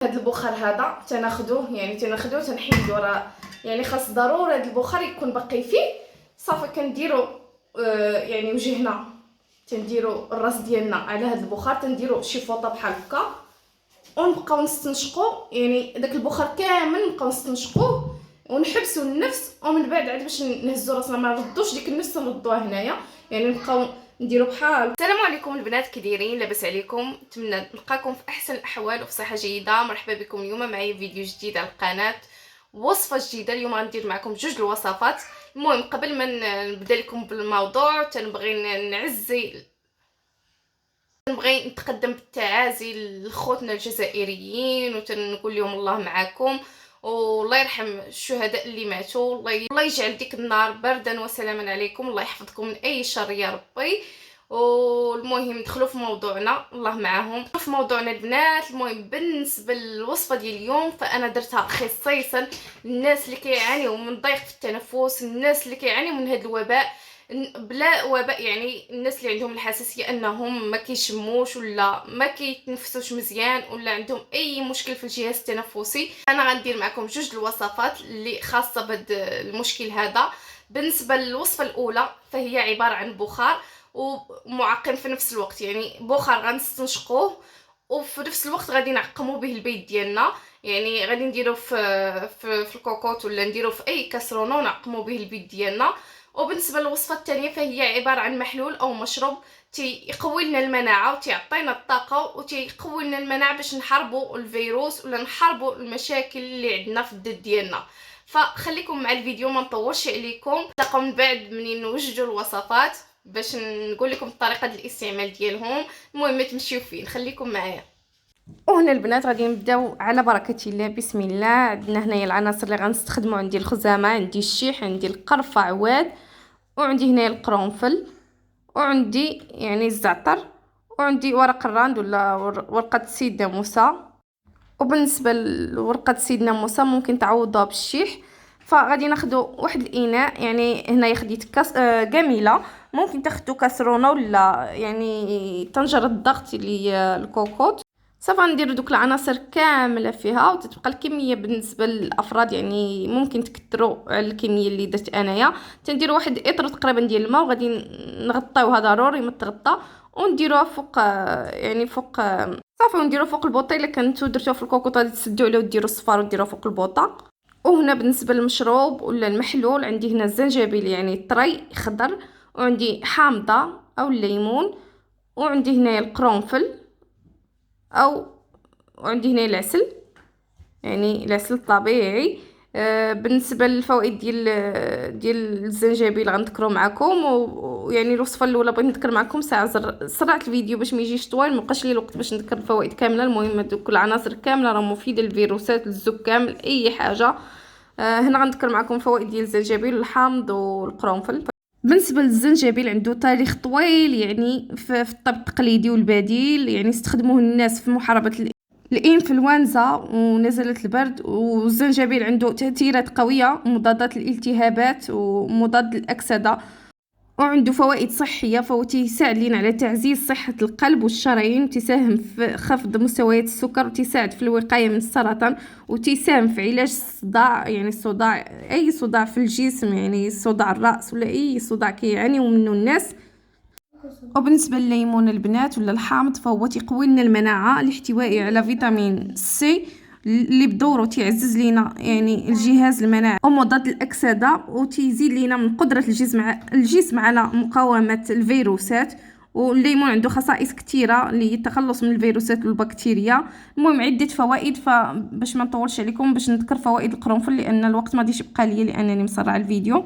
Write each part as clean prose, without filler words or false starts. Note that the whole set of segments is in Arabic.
هاد البخار هذا تناخدوه تنحيدو، راه يعني خاص ضروري هاد البخار يكون باقي فيه. صافي كنديرو يعني وجهنا تنديرو الراس ديالنا على هاد البخار، تنديرو شي فوطه بحال هكا ونبقاو نستنشقو، يعني داك البخار كامل نبقاو نستنشقوه ونحبسوا النفس، ومن بعد عاد باش نهزوا راسنا ما نردوش ديك النفس نردوها هنايا، يعني نبقاو نديرو بحال. السلام عليكم البنات، كي دايرين؟ لاباس عليكم؟ نتمنى نلقاكم في احسن الاحوال وفي صحه جيده. مرحبا بكم اليوم معايا فيديو جديد على القناه، وصفه جديده. اليوم غندير معكم جوج الوصفات. المهم قبل ما نبدا لكم بالموضوع تنبغي نتقدم بالتعازي لخوتنا الجزائريين، وتنقول لهم الله معكم، والله يرحم الشهداء اللي ماتوا. الله يجعل ديك النار بردا وسلاما عليكم، الله يحفظكم من اي شر يا ربي. والمهم ندخلوا في موضوعنا، الله معاهم. في موضوعنا البنات، المهم بالنسبه للوصفه ديال اليوم فانا درتها خصيصا للناس اللي كيعانيوا من ضيق في التنفس، الناس اللي كيعانيوا من هذا الوباء. بلا وباء، يعني الناس اللي عندهم الحساسيه انهم ما كيشموش ولا ما كيتنفسوش مزيان ولا عندهم اي مشكل في الجهاز التنفسي. انا غندير معكم جوج الوصفات اللي خاصه بهذا المشكل هذا. بالنسبه للوصفه الاولى فهي عباره عن بخار ومعقم في نفس الوقت، يعني بخار غنستنشقوه وفي نفس الوقت غادي نعقموا به البيت ديالنا، يعني غادي نديرو في الكوكوط ولا نديرو في اي كاسرونه ونعقموا به البيت ديالنا. وبالنسبه للوصفه الثانيه فهي عباره عن محلول او مشروب تيقوي لنا المناعه وتيعطينا الطاقه وتيقوي لنا المناعه باش نحاربوا الفيروس ولا نحاربوا المشاكل اللي عندنا في الدد ديالنا. فخليكم مع الفيديو ما نطولش عليكم، نتلاقاو من بعد منين نوجدوا الوصفات باش نقول لكم طريقه الاستعمال ديالهم. المهم ما تمشيو فين، خليكم معايا. وهنا البنات غادي نبداو على بركه الله. بسم الله. عندنا هنايا العناصر اللي غنستخدموا، عندي الخزامه، عندي الشيح، عندي القرفه عواد، وعندي هنايا القرنفل، وعندي يعني الزعتر، وعندي ورق الراند ولا ورقه سيدنا موسى. وبالنسبه لورقه سيدنا موسى ممكن تعوضوها بالشيح. فغادي ناخذوا واحد الاناء، يعني هنايا خديت كاس جميله، ممكن تاخذوا كاسرونه ولا يعني طنجره الضغط اللي هي الكوكوط. صافي نديرو دوك العناصر كامله فيها وتتبقى الكميه بالنسبه للافراد، يعني ممكن تكثروا على الكميه اللي درت انايا. تنديروا واحد الاطر تقريبا ديال الماء وغادي نغطيوها ضروري ما تغطى، ونديروها فوق يعني فوق صافي، ونديرو فوق البوطه. الا كنتو درتوها في الكوكوط غادي تسدوا عليه وديروا الصفار وديروها فوق البوطه. وهنا بالنسبه للمشروب ولا المحلول عندي هنا الزنجبيل يعني طري خضر، وعندي حامضه او الليمون، وعندي هنا القرنفل وعندي هنا العسل، يعني العسل الطبيعي. بالنسبه للفوائد ديال الزنجبيل غنذكروا معكم، ويعني الوصفه الاولى بغيت نذكر معكم ساعه سرعت الفيديو باش ما يجيش طويل، ما بقاش لي الوقت باش نذكر الفوائد كامله. المهم دوك العناصر كامله راه مفيده للفيروسات، للزكام، لاي حاجه. هنا غنذكر معكم الفوائد ديال الزنجبيل والحامض والقرنفل. بالنسبه للزنجبيل عنده تاريخ طويل، يعني في الطب التقليدي والبديل، يعني استخدموه الناس في محاربه الانفلونزا ونزلة البرد. والزنجبيل عنده تأثيرات قوية، مضادات الالتهابات ومضاد الأكسدة، وعنده فوائد صحية. فهو تساعد لنا على تعزيز صحة القلب والشرايين، وتساهم في خفض مستويات السكر، وتساعد في الوقاية من السرطان، وتساهم في علاج الصداع، يعني الصداع أي صداع في الجسم، يعني صداع الرأس ولا أي صداع كيعانيو منه الناس. وبالنسبه لليمون البنات ولا الحامض فهو تيقوي لنا المناعه لاحتوائه على فيتامين سي اللي بدوره تيعزز لينا يعني الجهاز المناعي ومضاد الاكسده، وتيزيد لينا من قدره الجسم على مقاومه الفيروسات. والليمون عنده خصائص كثيره للتخلص من الفيروسات والبكتيريا. المهم عده فوائد، فباش ما نطولش عليكم باش نذكر فوائد القرنفل لان الوقت ما غاديش يبقى ليا لانني مسرعه الفيديو.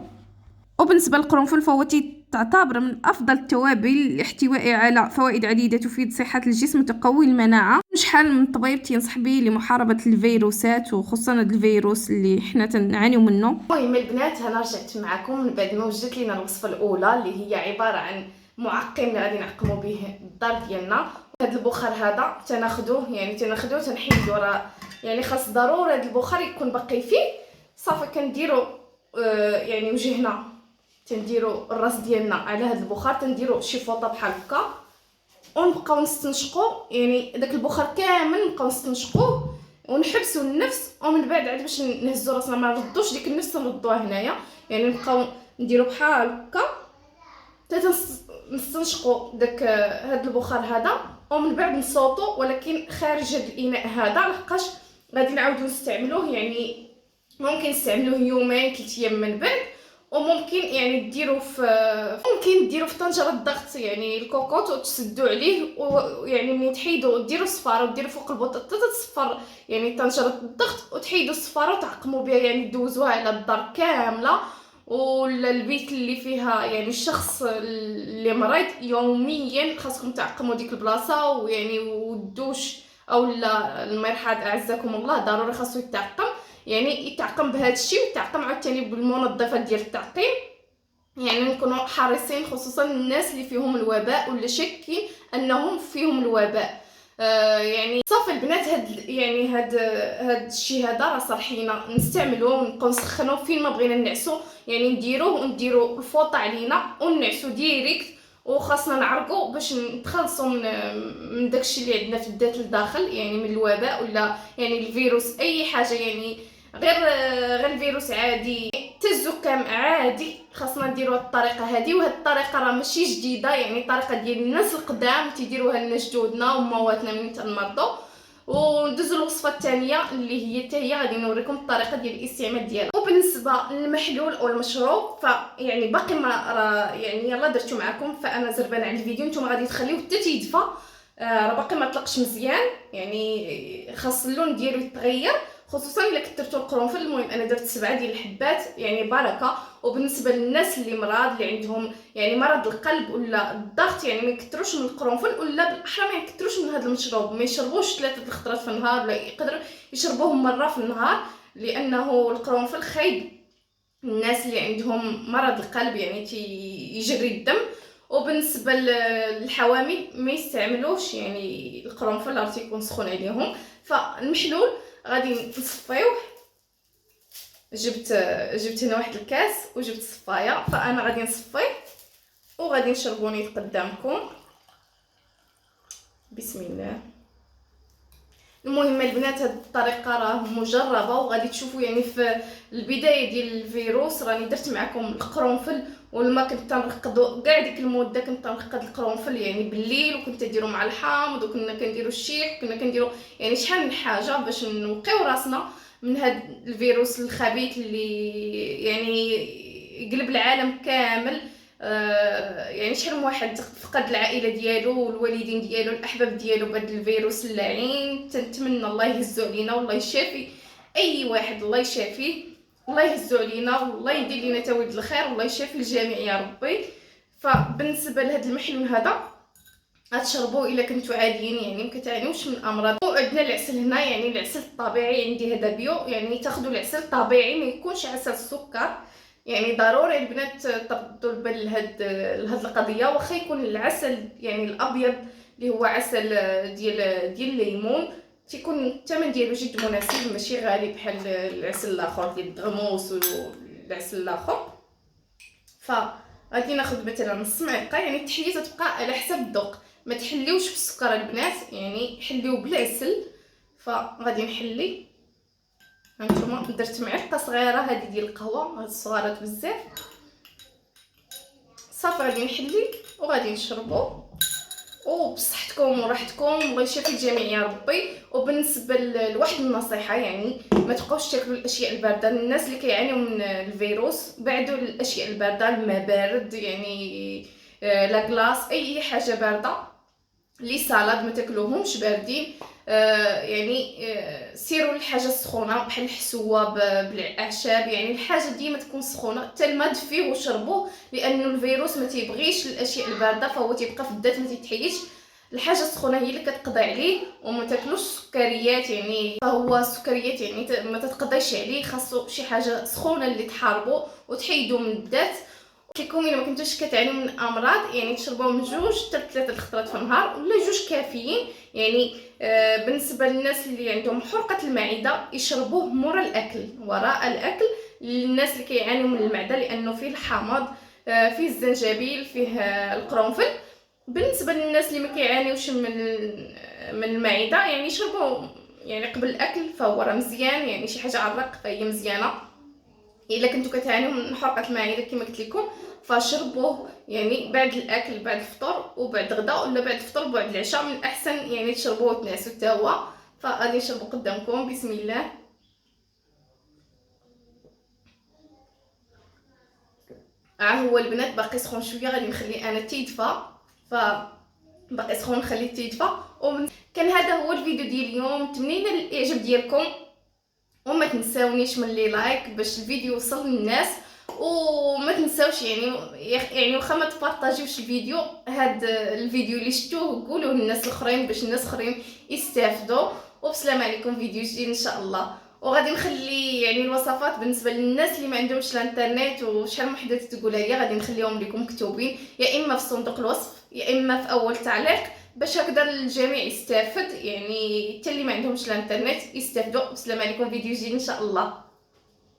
وبالنسبه للقرنفل فهو تعتبر من افضل التوابل لاحتوائه على فوائد عديده تفيد صحه الجسم وتقوي المناعه. شحال من طبيب تنصح به لمحاربه الفيروسات وخصوصا هذا الفيروس اللي حنا تنعانيو منه. المهم البنات انا رجعت معكم من بعد ما وجدت لينا الوصفه الاولى اللي هي عباره عن معقم اللي غادي نعقموا به الدار ديالنا. هذا البخار هذا تناخدوه تنحيدو، راه يعني خاص ضروري هذا البخار يكون باقي فيه. صافي كنديروا يعني وجهنا تنديرو الراس ديالنا على هذا البخار، تنديرو شي فوطه بحال هكا ونبقاو نستنشقو، يعني داك البخار كامل نبقاو نستنشقوه ونحبسوا النفس، ومن بعد عاد باش نهزوا راسنا ما نردوش ديك النفس نردوها هنايا. يعني نبقاو نديروا بحال هكا حتى نستنشقوا داك هاد البخار هذا، ومن بعد نصوتوا ولكن خارج هاد الاناء هذا، لحقاش غادي نعاودو نستعملوه. يعني ممكن نستعملوه يومين 3 ايام من بعد، وممكن يعني ديروه في طنجره الضغط، يعني الكوكوط، وتسدوا عليه، ويعني ملي تحيدوا ديروا الصفاره وديروا فوق البوطه حتى تصفر يعني طنجره الضغط، وتحيدوا الصفاره وتعقموا بها، يعني دوزوها على الدار كامله ولا البيت اللي فيها يعني الشخص اللي مريض. يوميا خاصكم تعقموا ديك البلاصه، ويعني والدوش او لا المرحاض اعزكم الله ضروري خاصو يتعقم، يعني يتعقم بهذا الشيء، ويتعقم عاوتاني بالمنظفات ديال التعقيم. يعني نكونوا حريصين خصوصا الناس اللي فيهم الوباء ولا شاكين انهم فيهم الوباء. يعني صافي البنات، هاد الشيء هذا راه صالحينا نستعملوه ونبقاو نسخنوه فين ما بغينا نعسو. يعني نديروا الفوطه علينا ونعسو ديريكت، وخاصنا نعرقوا باش نتخلصوا من داكشي اللي عندنا في الذات لداخل، يعني من الوباء ولا يعني الفيروس اي حاجه، يعني غير الفيروس عادي حتى الزكام عادي. خاصنا نديروا الطريقه هذه، وهاد الطريقه راه ماشي جديده، يعني طريقه ديال الناس القدام تيديروها لنا جدودنا ومواتنا من تنمرضوا. وندوزو الوصفه الثانيه اللي هي حتى هي غادي نوريكم الطريقه ديال الاستعمال ديالها. وبالنسبه للمحلول او المشروب فيعني باقي ما يعني يلا درتو معكم، فانا زربانه على الفيديو، نتوما غادي تخليوه حتى تيدفى. راه باقي ما طلقش مزيان، يعني خاص اللون ديالو يتغير، خصوصا الا كثرتوا القرنفل. المهم انا درت 7 ديال الحبات يعني بركه. وبالنسبه للناس اللي مرض اللي عندهم يعني مرض القلب ولا الضغط، يعني ما يكثروش من القرنفل، ولا بالاحرى ما يكثروش من هذا المشروب، ما يشربوش 3 الخطرات في النهار، ولا يقدروا يشربوهم مره في النهار، لانه القرنفل خايب الناس اللي عندهم مرض القلب، يعني يجري الدم. وبالنسبه للحوامل ما يستعملوش يعني القرنفل، راه تيكون سخون عليهم. فالمحلول غادي نصفيوه. جبت هنا واحد الكاس وجبت صفايه، فانا غادي نصفيه وغادي نشربو نيت قدامكم. بسم الله. المهم البنات هاد الطريقه راه مجربه، وغادي تشوفوا يعني في البدايه ديال الفيروس راني درت معكم القرنفل والما، كنت تنرقدوا كاع ديك المده، كنت تنرقد القرنفل يعني بالليل، وكنت نديرو مع الحامض، وكنا كنديرو الشيك، وكنا كنديرو يعني شحال من حاجه باش نوقيو راسنا من هاد الفيروس الخبيث اللي يعني يقلب العالم كامل. يعني شحال من واحد فقد العائله ديالو والوالدين ديالو الاحباب ديالو بهذا الفيروس اللعين. تنتمنى الله يهزو علينا والله يشافي اي واحد، الله يشافيه، الله يهزو علينا والله يدير لنا تويد الخير، والله يشافي الجميع يا ربي. فبالنسبه لهذا المحلول هذا غتشربوه الا كنتو عاديين، يعني ما كتعانيوش من امراض. وعندنا العسل هنا، يعني العسل الطبيعي عندي هذا بيو، يعني تاخذوا العسل طبيعي ما يكونش عسل السكر. يعني ضروري البنات تردوا البال لهاد القضيه، واخا يكون العسل يعني الابيض اللي هو عسل ديال الليمون، تيكون الثمن ديالو جد مناسب، ماشي غالي بحال العسل الاخر ديال الدغموس والعسل الاخر. فغادي ناخذ مثلا نص معلقه، يعني التحليه تبقى على حسب الذوق، ما تحليوش بالسكر البنات، يعني حليو بالعسل. فغادي نحلي، هانتوما درت معلقه صغيره هذه ديال القهوه، هاد الصغارات بزاف. صافي غادي نحلي وغادي نشربو، وبصحتكم وراحتكم، الله يشافي الجميع يا ربي. وبالنسبه لواحد النصيحه، يعني ما تبقاوش تاكلوا الاشياء البارده. الناس اللي كيعانيوا من الفيروس بعدوا الاشياء البارده، الماء بارد يعني لا كلاص، اي حاجه بارده، لي سالاد ما تاكلوهمش باردين. يعني سيروا الحاجه السخونه بحال الحسوه بالاعشاب، يعني الحاجه ديما تكون سخونه. حتى الماء دفيه وشربوه، لانه الفيروس ما تيبغيش الاشياء البارده، فهو تيبقى في الذات ما تيتحيدش. الحاجه السخونه هي اللي كتقضي عليه، وما تاكلوش السكريات، يعني فهو السكريات يعني ما تتقضيش عليه، خاصو شي حاجه سخونه اللي تحاربو وتحيدو من الذات. لكم الا ما كنتوش كتعانيو من امراض، يعني تشربوا من 2 حتى 3 الخطرات في النهار، ولا 2 كافيين. يعني بالنسبه للناس اللي عندهم حرقه المعده يشربوه مورا الاكل، وراء الاكل، للناس اللي كيعانيو من المعده، لانه فيه الحامض، فيه الزنجبيل، فيه القرنفل. بالنسبه للناس اللي ما كيعانيوش من المعده، يعني يشربوا يعني قبل الاكل فهو راه مزيان، يعني شي حاجه على الرق فهي مزيانه. الا كنتو كتعانيو من حرقه المعده كما قلت لكم فشربوه يعني بعد الاكل، بعد الفطور وبعد غدا، ولا بعد الفطور وبعد العشاء من الاحسن يعني تشربوه وتنعسوا حتى هو. فغادي نشربوا قدامكم بسم الله. هو البنات باقي سخون شويه، غادي نخليه انا تيدفى، باقي سخون نخليه تيدفى. كان هذا هو الفيديو ديال اليوم، نتمنى الاعجاب ديالكم وما تنساونيش من لي لايك باش الفيديو يوصل للناس. وما تنساوش يعني واخا ما تبارطاجيوش الفيديو، هاد الفيديو اللي شفتوه قولوه للناس الاخرين باش الناس الاخرين يستافدوا. وبسلام عليكم، فيديو جديد ان شاء الله. وغادي نخلي يعني الوصفات بالنسبه للناس اللي ما عندهمش الانترنت وشحال من وحده تقولها لي، غادي نخليهم لكم مكتوبين يا اما في صندوق الوصف يا اما في اول تعليق، باش هكذا الجميع يستافد، يعني حتى اللي ما عندهمش الانترنت يستافدوا. بسلام عليكم، فيديو جديد ان شاء الله.